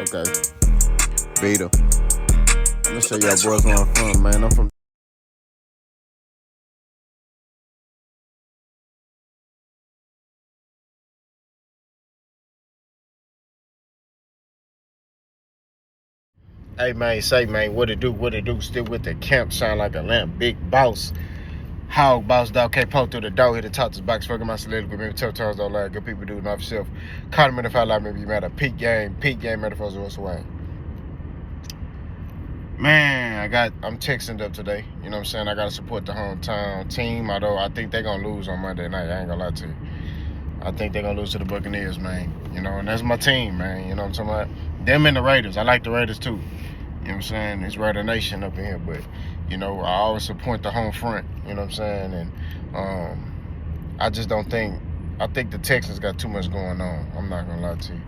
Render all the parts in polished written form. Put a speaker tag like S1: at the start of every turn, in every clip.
S1: Okay. Beta. I'm gonna show y'all boys where I'm from, man. I'm from. Hey man, say man, what it do, still with the camp, sound like a lamp, big boss. Hog boss dog can't poke through the door, hit the top to box, fucking my soliloquy, maybe tough times don't lie, good people do it off yourself. Call him if I lie, maybe you matter. Peak game metaphors what's away. Man, I'm texting up today. You know what I'm saying? I gotta support the hometown team, although I think they're gonna lose on Monday night. I ain't gonna lie to you. I think they're gonna lose to the Buccaneers, man. You know, and that's my team, man. You know what I'm talking about? Them and the Raiders. I like the Raiders too. You know what I'm saying? It's Raider Nation up in here, but you know, I always support the home front. You know what I'm saying? And I just don't think. I think the Texans got too much going on. I'm not gonna lie to you.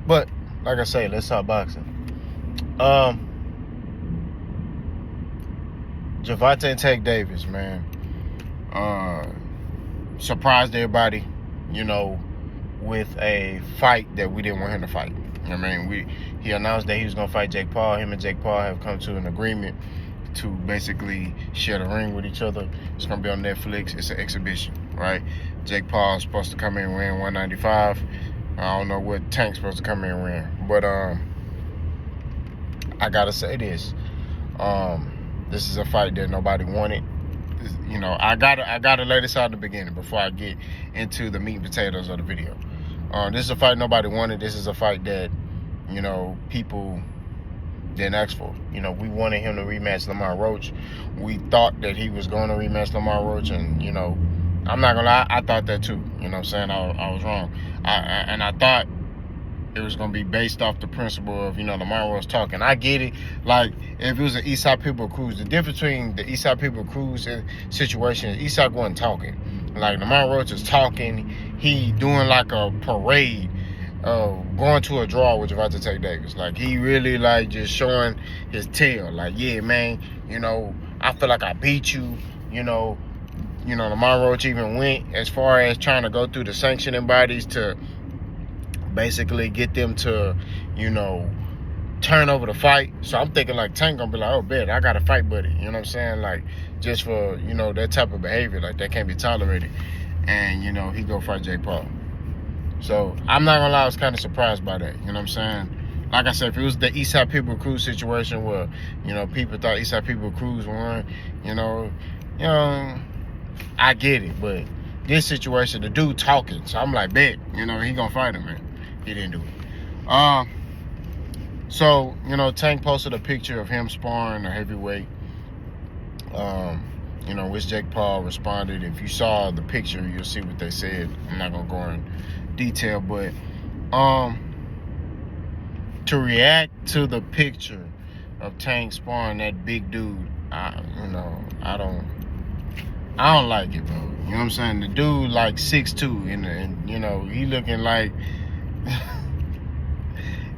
S1: But like I say, let's talk boxing. Gervonta Davis, man. Surprised everybody, you know, with a fight that we didn't want him to fight. I mean, he announced that he was gonna fight Jake Paul. Him and Jake Paul have come to an agreement to basically share the ring with each other. It's gonna be on Netflix. It's an exhibition, right? Jake Paul is supposed to come in and win 195. I don't know what Tank's supposed to come in and win, but I gotta say this. This is a fight that nobody wanted. You know, I gotta lay this out in the beginning before I get into the meat and potatoes of the video. This is a fight nobody wanted. This is a fight that, you know, people didn't ask for. You know, we wanted him to rematch Lamar Roach. We thought that he was going to rematch Lamar Roach, and, you know, I'm not gonna lie, I thought that too. You know what I'm saying? I was wrong. I thought it was going to be based off the principle of, you know, Lamar Roach talking. I get it. Like, if it was an Eastside People Cruz, the difference between the Eastside People Cruz situation is Eastside wasn't talking. Like, Lamar Roach is talking. He doing like a parade going to a draw with Gervonta Davis. Like, he really, like, just showing his tail. Like, yeah, man, you know, I feel like I beat you, you know, Lamar Roach even went as far as trying to go through the sanctioning bodies to basically get them to, you know, turn over the fight. So I'm thinking like Tank gonna be like, oh, bet, I got a fight buddy. You know what I'm saying? Like, just for, you know, that type of behavior, like that can't be tolerated. And, you know, he go fight Jake Paul. So I'm not gonna lie, I was kind of surprised by that. You know what I'm saying? Like I said, if it was the Eastside People Cruz situation where, you know, people thought Eastside People Cruz won, you know, I get it. But this situation, the dude talking, so I'm like, bet, you know, he gonna fight him, man. He didn't do it. So, you know, Tank posted a picture of him sparring a heavyweight. You know, which Jake Paul responded. If you saw the picture, you'll see what they said. I'm not gonna go in detail, but to react to the picture of Tank sparring that big dude, I don't like it, bro. You know what I'm saying? The dude like 6'2", and you know, he looking like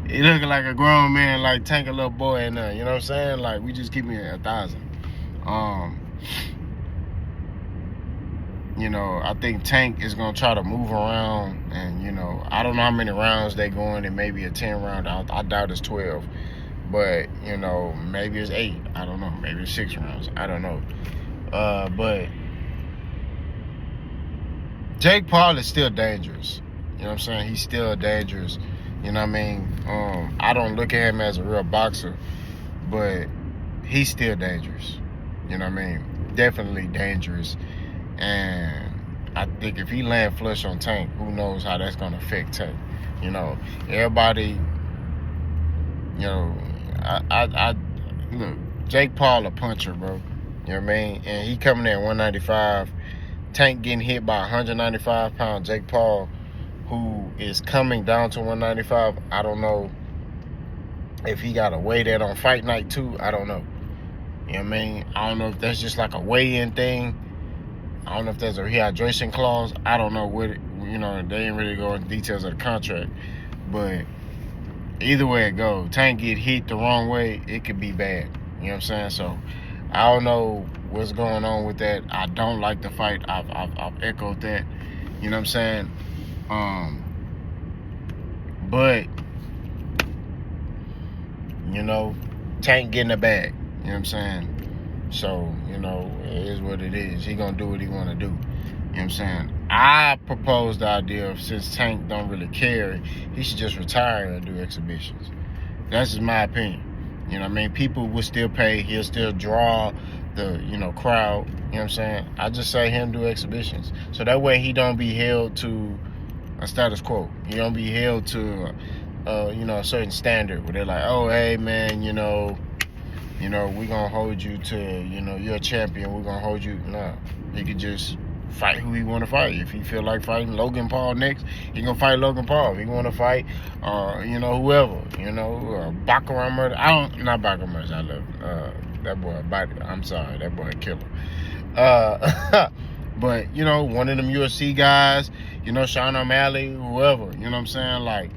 S1: he looking like a grown man, like Tank a little boy in there. You know what I'm saying? Like, we just keep it 1,000. You know, I think Tank is gonna try to move around, and you know, I don't know how many rounds they going. It may be a 10 round. I doubt it's 12, but you know, maybe it's 8. I don't know. Maybe it's 6 rounds. I don't know. But Jake Paul is still dangerous. You know what I'm saying? He's still dangerous. You know what I mean? I don't look at him as a real boxer, but he's still dangerous. You know what I mean? Definitely dangerous. And I think if he land flush on Tank, who knows how that's gonna affect Tank. You know, everybody, you know, I look, Jake Paul a puncher, bro. You know what I mean? And he coming in at 195. Tank getting hit by 195-pound Jake Paul, who is coming down to 195. I don't know if he got to weigh that on fight night too. I don't know. You know what I mean? I don't know if that's just like a weigh-in thing. I don't know if there's a rehydration clause. I don't know what, you know, they didn't really go into details of the contract. But either way it goes, Tank get hit the wrong way, it could be bad. You know what I'm saying? So I don't know what's going on with that. I don't like the fight. I've echoed that. You know what I'm saying? But, you know, Tank getting a bag. You know what I'm saying? So, you know, it is what it is. He gonna do what he wanna do. You know what I'm saying? I proposed the idea of, since Tank don't really care, he should just retire and do exhibitions. That's just my opinion. You know what I mean? People will still pay. He'll still draw the, you know, crowd. You know what I'm saying? I just say him do exhibitions. So that way he don't be held to a status quo. He don't be held to, you know, a certain standard where they're like, oh, hey, man, you know, we're going to hold you to, you know, you're a champion. We're going to hold you. No, he could just fight who he want to fight. If he feel like fighting Logan Paul next, he gonna fight Logan Paul. If he want to fight, you know, whoever, you know, Baccarat Murder. Not Baccarat Murder. I love that boy. I'm sorry, that boy a killer. But you know, one of them UFC guys, you know, Sean O'Malley, whoever, you know what I'm saying, like,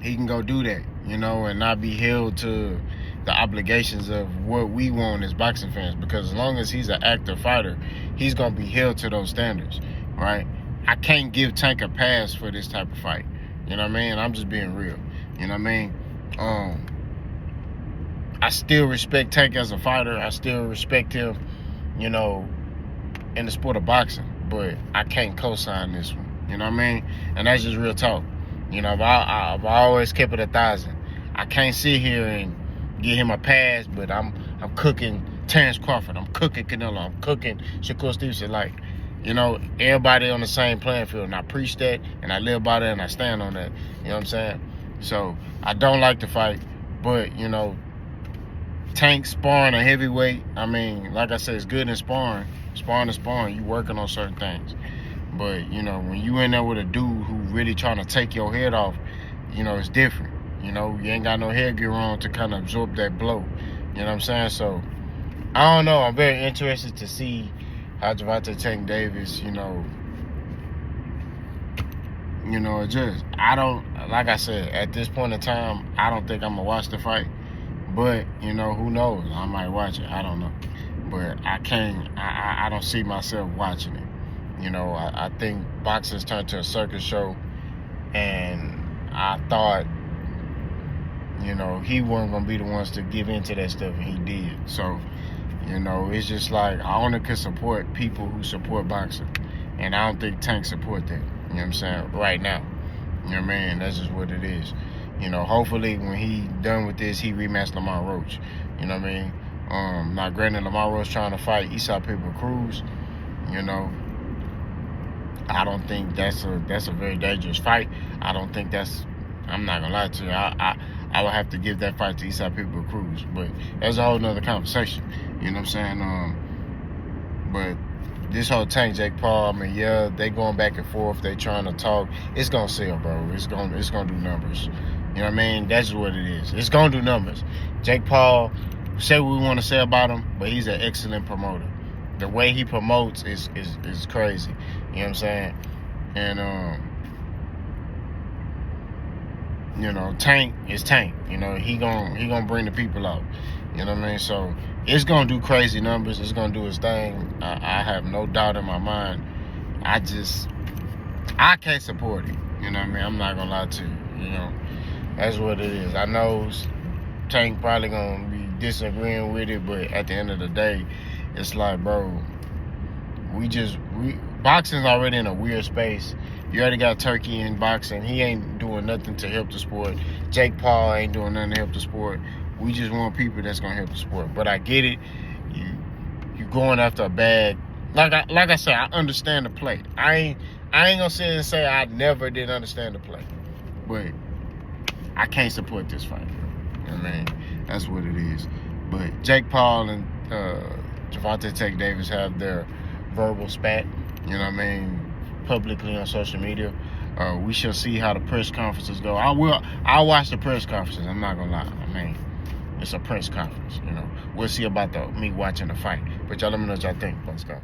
S1: he can go do that, you know, and not be held to the obligations of what we want as boxing fans, because as long as he's an active fighter, he's gonna be held to those standards, right? I can't give Tank a pass for this type of fight. You know what I mean? I'm just being real. You know what I mean? I still respect Tank as a fighter. I still respect him, you know, in the sport of boxing, but I can't co-sign this one. You know what I mean? And that's just real talk. You know, I've always kept it 1,000. I can't sit here and get him a pass, but I'm cooking Terrence Crawford, I'm cooking Canelo, I'm cooking Shakur Stevenson. Like, you know, everybody on the same playing field, and I preach that, and I live by that, and I stand on that. You know what I'm saying? So I don't like to fight, but you know, Tank sparring a heavyweight, I mean, like I said, it's good in sparring to sparring. You working on certain things, but you know, when you in there with a dude who really trying to take your head off, you know, it's different. You know, you ain't got no headgear on to kind of absorb that blow. You know what I'm saying? So, I don't know. I'm very interested to see how Gervonta Tank Davis, you know, just, I don't, like I said, at this point in time, I don't think I'm going to watch the fight. But, you know, who knows? I might watch it. I don't know. But I don't see myself watching it. You know, I think boxing's turned to a circus show. And I thought, you know, he wasn't going to be the ones to give into that stuff, and he did. So, you know, it's just like, I only can support people who support boxing. And I don't think Tank support that. You know what I'm saying? Right now. You know what I mean? That's just what it is. You know, hopefully when he done with this, he rematched Lamar Roach. You know what I mean? Now, granted, Lamar Roach trying to fight Isaac Piper Cruz. You know, I don't think that's a very dangerous fight. I don't think that's, I'm not going to lie to you. I would have to give that fight to Isaac Piper Cruz. But that's a whole nother conversation. You know what I'm saying? But this whole Tank Jake Paul, I mean, yeah, they going back and forth. They trying to talk. It's going to sell, bro. It's going to do numbers. You know what I mean? That's what it is. It's going to do numbers. Jake Paul, say what we want to say about him, but he's an excellent promoter. The way he promotes is crazy. You know what I'm saying? And, you know, Tank is Tank. You know, he gonna bring the people out. You know what I mean? So it's gonna do crazy numbers. It's gonna do its thing. I have no doubt in my mind. I can't support it. You know what I mean? I'm not gonna lie to you. You know, that's what it is. I know Tank probably gonna be disagreeing with it, but at the end of the day, it's like, bro, boxing's already in a weird space. You already got Turkey in boxing. He ain't doing nothing to help the sport. Jake Paul ain't doing nothing to help the sport. We just want people that's gonna help the sport. But I get it. You going after a bag. Like I said, I understand the play. I ain't gonna sit and say I never did understand the play. But I can't support this fight. You know what I mean? That's what it is. But Jake Paul and Gervonta Tank Davis have their verbal spat. You know what I mean? Publicly on social media. We shall see how the press conferences go. I'll watch the press conferences. I'm not gonna lie. I mean, it's a press conference, you know. We'll see about me watching the fight. But y'all let me know what y'all think. Let's go.